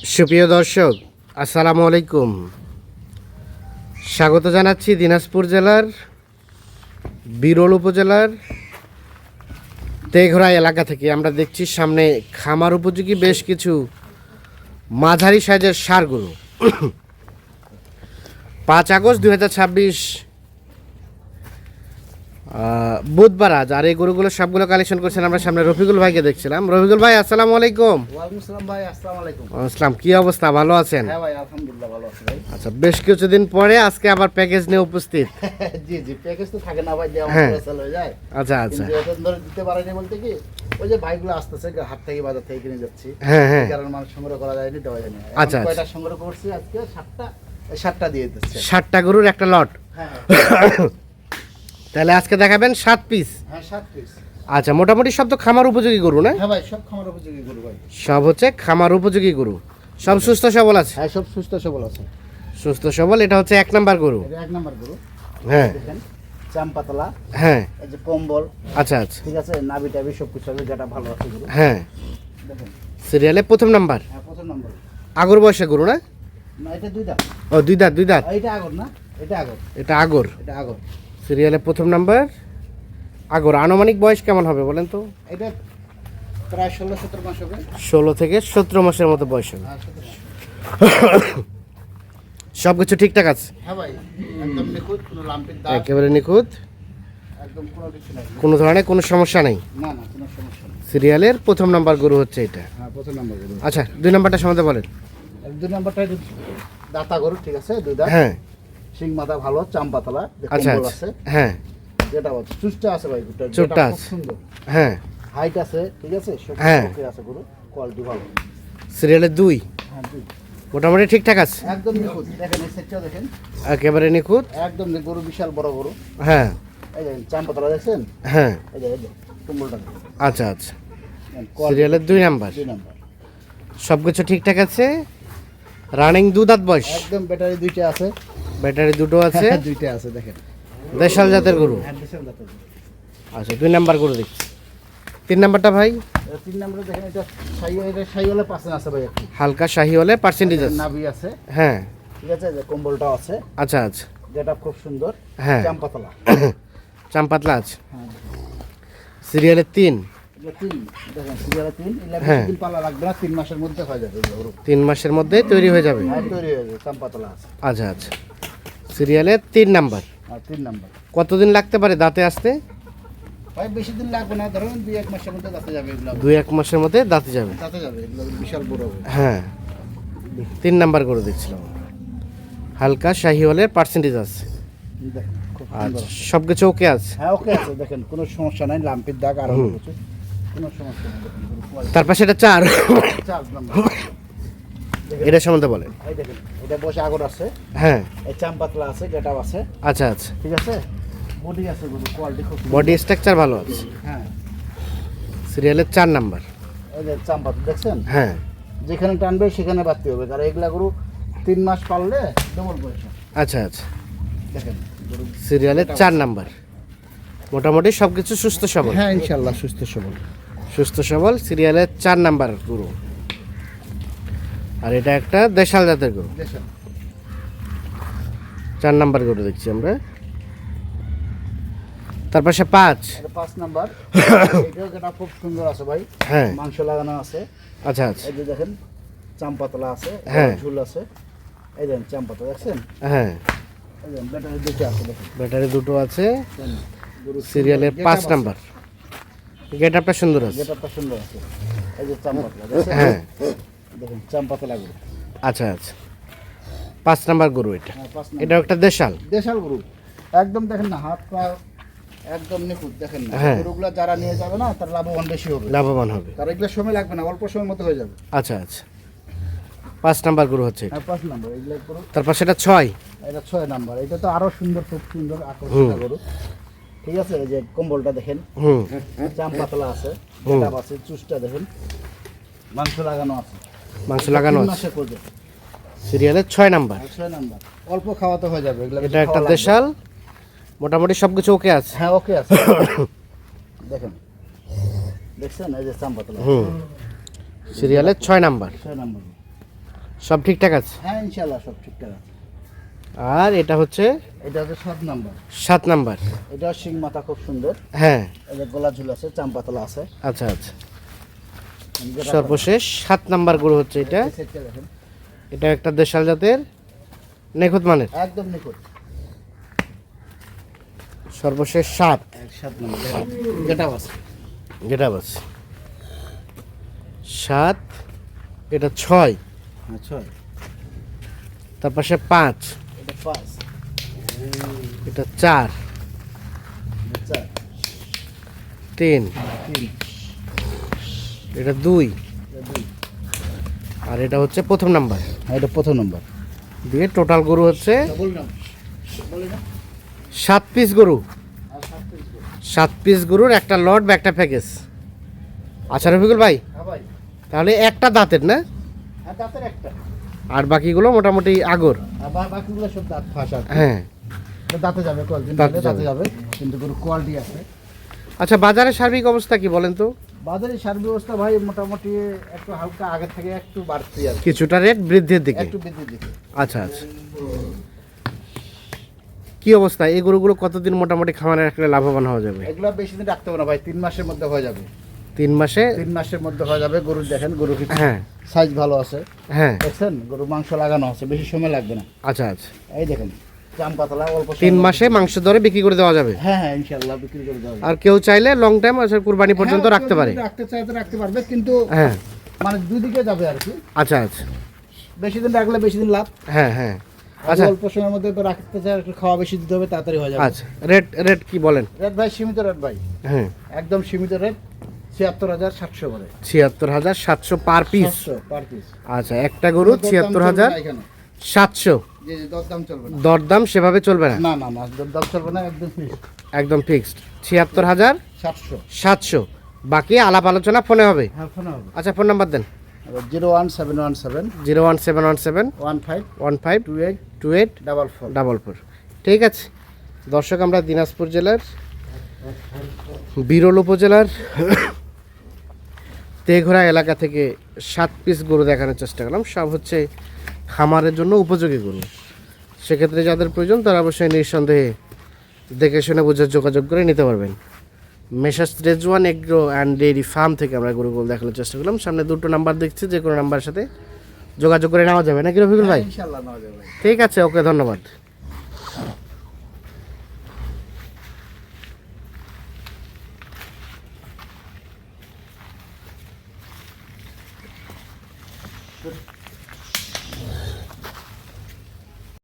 সুপ্রিয় দর্শক, আসসালামু আলাইকুম। স্বাগত জানাচ্ছি দিনাজপুর জেলার বিরল উপজেলার তেঘরা এলাকা থেকে। আমরা দেখছি সামনে খামার উপযোগী বেশ কিছু মাঝারি সাইজের ষাঁড় গরু। 5 আগস্ট 2026 বুধবার আজ। আর এই গরুগুলো সবগুলো কালেকশন করছেন আমরা সামনে রফিকুল ভাইকে দেখছিলাম। রফিকুল ভাই, আসসালামু আলাইকুম। ওয়ালাইকুম আসসালাম ভাই, আসসালামু আলাইকুম। আসসালাম, কি অবস্থা? ভালো আছেন? হ্যাঁ ভাই, আলহামদুলিল্লাহ ভালো আছি ভাই। আচ্ছা, বেশ কিছুদিন পরে আজকে আবার প্যাকেজ নিয়ে উপস্থিত। জি জি, প্যাকেজ তো থাকে না ভাই, দেওয়া হ্যাঁ। সেল হয়ে যায়। আচ্ছা আচ্ছা, কিন্তু এতদিন ধরে দিতে পারেনি বলতে কি, ওই যে ভাইগুলো আসতেছে হাট থেকে বাজার থেকে কিনে যাচ্ছি, হ্যাঁ হ্যাঁ, কারণ মানুষ সংগ্রহ করা যায়নি, দেওয়া যায়নি। আচ্ছা, এখন কয়টা সংগ্রহ করছি আজকে? 7টা দিয়ে দিচ্ছে। 60টা গরুর একটা লট। হ্যাঁ তাহলে আজকে দেখাবেন 7 পিস। হ্যাঁ, 7 পিস। আচ্ছা, মোটামুটি সব তো খামার উপযোগী গরু না? হ্যাঁ ভাই, সব খামার উপযোগী গরু ভাই। সব হচ্ছে খামার উপযোগী গরু, সব সুস্থ সবল আছে। হ্যাঁ, সব সুস্থ সবল আছে। সুস্থ সবল, এটা হচ্ছে 1 নাম্বার গরু। এটা 1 নাম্বার গরু। হ্যাঁ দেখেন, চামপাতলা, হ্যাঁ, এই যে কম্বল, আচ্ছা আচ্ছা, ঠিক আছে, নাভি টাভি সব কিছু হবে, যেটা ভালো আছে গরু। হ্যাঁ। দেখেন, সিরিয়ালে প্রথম নাম্বার, হ্যাঁ প্রথম নাম্বার। আগর বয়সে গরু না? না, এটা 2 দাঁত। ও, 2 দাঁত, 2 দাঁত। এটা আগর না, এটা আগর, এটা আগর। এটা আগর। সিরিয়ালে প্রথম নাম্বার, আগর। আনুমানিক বয়স কেমন হবে বলেন তো? এটা প্রায় 16-17 মাস হবে। 16 থেকে 17 মাসের মতো বয়স হবে। আর 17 মাস। সব কিছু ঠিকঠাক আছে, হ্যাঁ ভাই, একদম নিখুঁত, কোনো লাম্পির দাগ, একেবারে নিখুঁত, একদম কোনো কিছু নাই। কোনো ধরনের কোনো সমস্যা নেই। না না, কোনো সমস্যা নেই। সিরিয়ালের প্রথম নাম্বার গরু হচ্ছে এটা। হ্যাঁ, প্রথম নাম্বার গরু। আচ্ছা, 2 নাম্বারটা সম্বন্ধে বলেন। 2 নাম্বারটা দাতা গরু, ঠিক আছে, 2 দাঁত। হ্যাঁ, সিং মাথা ভালো, চামপাতলা, আচ্ছা কম্বল আচ্ছা, আছে, হ্যাঁ যেটা বলছে চুষ্টা আছে ভাই, গরুটা চুটটা যেটা খুব আছে। সুন্দর, হ্যাঁ, হাইট আছে, ঠিক আছে, সব হ্যাঁ। ওকে আছে গরু, কোয়ালিটি ভালো। সিরিয়ালের 2 হ্যাঁ, 2 মোটামুটি ঠিকঠাক আছে, একদম নিখুঁত। দেখেন এই সেটটাও দেখেন, একেবারে নিখুঁত। একদম গরু বিশাল বড় গরু। হ্যাঁ এই দেখেন চামপাতলা দেখছেন, হ্যাঁ, এই যে কম্বলটা দেখেন। আচ্ছা আচ্ছা। Quality সিরিয়ালের 2 নাম্বার, 2 নাম্বার। সব কিছু ঠিকঠাক আছে। রানিং 2 দাঁত বয়স, একদম ব্যাটারি 2টা আছে। ব্যাটারি 2টো আছে। 2টা আছে দেখেন। দেশাল জাতের গরু। হ্যাঁ, দেশাল জাতের গরু। আচ্ছা, 2 নাম্বার গরু দেখছি। 3 নাম্বারটা ভাই, 3 নম্বরে দেখেন, এটা শাহিওয়ালের পার্সেন্ট আছে ভাই, একটু হালকা শাহি হলে পার্সেন্টেজ আছে। নাভি আছে, হ্যাঁ, ঠিক আছে, যে কম্বলটাও আছে, আচ্ছা আচ্ছা, যেটা খুব সুন্দর, হ্যাঁ। চামপাতলা। চাম্পাতলা আছে। হ্যাঁ, সিরিয়ালের 3, এটা 3 দেখেন, সিরিয়ালে 3, এগুলা হ্যাঁ। বেশি দিন পালা লাগবে না, 3 মাসের মধ্যে হয়ে যাবে এগুলো গরু। 3 মাসের মধ্যে তৈরি হয়ে যাবে। হ্যাঁ, তৈরি হয়ে যাবে, চামপাতলা আছে। আচ্ছা আচ্ছা, সিরিয়ালের 3 নাম্বার। আর 3 নাম্বার কতদিন লাগতে পারে দাঁতে আসতে? ভাই বেশি দিন লাগবে না, ধরুন 2-1 মাসের মধ্যে দাঁতে যাবে এগুলো। 2-1 মাসের মধ্যে দাঁতে যাবে। দাঁতে যাবে এগুলো, বিশাল বড় হবে। হ্যাঁ, 3 নাম্বার করে দেখছিলাম। হালকা শাহি হলে পার্সেন্টেজ আছে। দেখেন, খুব সুন্দর আচ্ছা, আছে। সব কিছু ওকে আছে। হ্যাঁ, ওকে আছে, দেখেন কোনো সমস্যা নাই, লাম্পির দাগ আর অন্য কিছু কোনো সমস্যা নেই। দেখেন, গরু quality। তার পাশে এটা 4, 4 নাম্বার। এটা সম্বন্ধে বলেন। এই দেখেন, এটা বসে আগর আছে, হ্যাঁ, এই চামপাতলা আছে, গেটাও আছে, আচ্ছা আচ্ছা, ঠিক আছে, বডি আছে, গরু কোয়ালিটি খুব সুন্দর। বডি স্ট্রাকচার ভালো আছে। হ্যাঁ, সিরিয়ালের 4 নাম্বার। এই যে চামপাতলা দেখছেন, হ্যাঁ, যেখানে টানবে সেখানে বাড়তে হবে, কারণ এগুলা গরু 3 মাস পাললে ডবল বয়স হয়। আচ্ছা আচ্ছা, দেখেন গরু। সিরিয়ালের 4 নাম্বার। মোটামুটি সব কিছু সুস্থ সবল। হ্যাঁ, ইনশাআল্লাহ সুস্থ সবল। সুস্থ সবল, সিরিয়ালের 4 নাম্বার গরু। আর এটা একটা দেশাল জাতের গরু। দেখেন, 4 নাম্বার গরু দেখছি আমরা। তার পাশে 5। এটা 5 নাম্বার। এটাও যেটা খুব সুন্দর আছে ভাই, হ্যাঁ, মাংস লাগানো আছে। আচ্ছা আচ্ছা, এই যে দেখেন, চামপাতলা আছে, হ্যাঁ। ঝুল আছে, এই দেখেন চামপাতলা দেখছেন, হ্যাঁ, এই দেখেন ব্যাটারি 2টা আছে, দেখেন ব্যাটারি 2টো আছে। গরু সিরিয়ালের 5 নাম্বার। গেট আপটা সুন্দর আছে। গেটআপটা সুন্দর আছে। এই যে চামপাতলা দেখেন, হ্যাঁ, দেখেন চামপাতলা গরু। আচ্ছা আচ্ছা, 5 নাম্বার গরু এটা। হ্যাঁ, 5 নাম্বার। এটাও একটা দেশাল। দেশাল গরু, একদম দেখেন না, হাত পা একদম নিখুঁত, দেখেন না, হ্যাঁ। গরুগুলা যারা নিয়ে যাবে না তার লাভবান বেশি হবে, লাভবান হবে। তার এগুলো সময় লাগবে না, অল্প সময়ের মধ্যে হয়ে যাবে। আচ্ছা আচ্ছা, 5 নাম্বার গরু হচ্ছে এটা। হ্যাঁ, 5 নাম্বার এগুলো গরু। তার পাশে এটা 6। এটা 6 নাম্বার। এটা তো আরো সুন্দর, খুব সুন্দর আকর্ষণীয় গরু, ঠিক আছে। এই যে কম্বলটা দেখেন, হুম, চাম পাতলা আছে, হুম। গেটাপ আছে, চুষটা দেখেন, মাংস লাগানো আছে, মাংস লাগানো 3 আছে। মাসের করবে। সিরিয়ালের 6 নাম্বার। আর 6 নাম্বার অল্প খাওয়াতে হয়ে যাবে এগুলো, এটা একটা দেশাল। মোটামুটি সব কিছু ওকে আছে। হ্যাঁ, ওকে আছে। দেখেন, দেখছেন এই যে চাম পাতলা, হুম, সিরিয়ালের 6 নাম্বার। 6 নাম্বার। সব ঠিকঠাক আছে। হ্যাঁ ইনশাল্লাহ সব ঠিকঠাক আছে। আর এটা হচ্ছে এটা হচ্ছে 7 নাম্বার। 7 নাম্বার। এটা শিং মাথা খুব সুন্দর। হ্যাঁ এটা গলা ঝুল আছে, চাম্পাতলা আছে। আচ্ছা আচ্ছা। সর্বশেষ 7 নাম্বার গরু হচ্ছে এটা। এই সেটটা দেখেন এটা একটা দেশাল জাতের নিখুঁত মানের। একদম নিখুঁত। সর্বশেষ 7 7 নাম্বার যেটাও আছে। যেটা বাস 7, এটা 6, আচ্ছা তার পাশে 5, এটা 5, এটা 4, এটা 3, 3, এটা 2, এটা 2। আর এটা হচ্ছে প্রথম নাম্বার। হ্যাঁ এটা প্রথম নাম্বার। দিয়ে টোটাল গরু হচ্ছে বললাম বলে না 7 পিস গরু। আর 7 পিস। 7 পিস গরুর একটা লট বা একটা প্যাকেজ। আচ্ছা রফিকুল ভাই, হ্যাঁ ভাই। তাহলে একটা দাঁতের না, হ্যাঁ দাঁতের একটা। আর বাকিগুলো মোটামুটি আগর। আর বাকিগুলো সব দাঁত ফাঁসা। হ্যাঁ দাঁতে যাবে কয়েকদিন দাঁতে পরে দাঁতে যাবে, কিন্তু গরু কোয়ালিটি আছে। আচ্ছা, বাজারের সার্বিক অবস্থা কি বলেন তো? বাজারে সার ব্যবস্থা ভাই মোটামুটি একটু হালকা আগে থেকে একটু বাড়তি আর কি। কিছুটা রেট বৃদ্ধির দিকে। একটু বৃদ্ধির দিকে। আচ্ছা আচ্ছা। কি অবস্থা, এই গরুগুলো কতদিন মোটামুটি খামারে রাখলে লাভবান হওয়া যাবে? এগুলো বেশি দিন রাখতে হবে না ভাই, 3 মাসের মধ্যে হয়ে যাবে। 3 মাসে? 3 মাসের মধ্যে হয়ে যাবে। গরু দেখেন, গরু কি হ্যাঁ সাইজ ভালো আছে, হ্যাঁ। দেখছেন গরু মাংস লাগানো আছে, বেশি সময় লাগবে না। আচ্ছা আচ্ছা। এই দেখেন জাম পাতলা অল্প 3 মাসে মাংস দরে বিক্রি করে দেওয়া যাবে। হ্যাঁ হ্যাঁ ইনশাআল্লাহ বিক্রি করে দেওয়া যাবে। আর কেউ চাইলে লং টাইম কুরবানি পর্যন্ত হ্যাঁ, রাখতে কেউ পারে। যদি রাখতে চায় তো রাখতে পারবে, কিন্তু হ্যাঁ মানে দুই দিকে যাবে আর কি। আচ্ছা আচ্ছা। বেশি দিন রাখলে বেশি দিন লাভ। হ্যাঁ হ্যাঁ। আচ্ছা আচ্ছা অল্প সময়ের মধ্যে তো রাখতে চায়, একটু খাওয়া বেশি দিতে হবে, তাড়াতাড়ি হয়ে যাবে। আচ্ছা, রেট রেট কি বলেন? রেট ভাই সীমিত রেট ভাই, হ্যাঁ একদম সীমিত রেট। ৭৬,৭০০ করে। ৭৬,৭০০ পার পিস। ৭০০ per piece. আচ্ছা, একটা গরু ৭৬,৭০০। জি জি দরদাম চলবে না। দরদাম সেভাবে চলবে না? না না না দরদাম চলবে না, একদম ফিক্স। একদম ফিক্সড ৭৬,৭০০। ৭০০। বাকি আলাপ আলোচনা ফোনে হবে। হ্যাঁ ফোন হবে। আচ্ছা, ফোন নাম্বার দেন। 01717 01717 15 15 28 28 44। 44। ঠিক আছে দর্শক, আমরা দিনাজপুর জেলার বিরল উপজেলার তেঘোড়া এলাকা থেকে 7 পিস গরু দেখানোর চেষ্টা করলাম। সব হচ্ছে খামারের জন্য উপযোগী গরু। সেক্ষেত্রে যাদের প্রয়োজন তারা অবশ্যই নিঃসন্দেহে দেখে শুনে বুঝে যোগাযোগ করে নিতে পারবেন। Messrs Rezwan agro and dairy farm থেকে আমরা গরুগুলো দেখানোর চেষ্টা করলাম। সামনে 2টো নাম্বার দেখছি, যে কোনো নাম্বারের সাথে যোগাযোগ করে নেওয়া যাবে নাকি রফিকুল ভাই? ইনশাআল্লাহ নেওয়া যাবে। ঠিক আছে, ওকে, ধন্যবাদ। Good.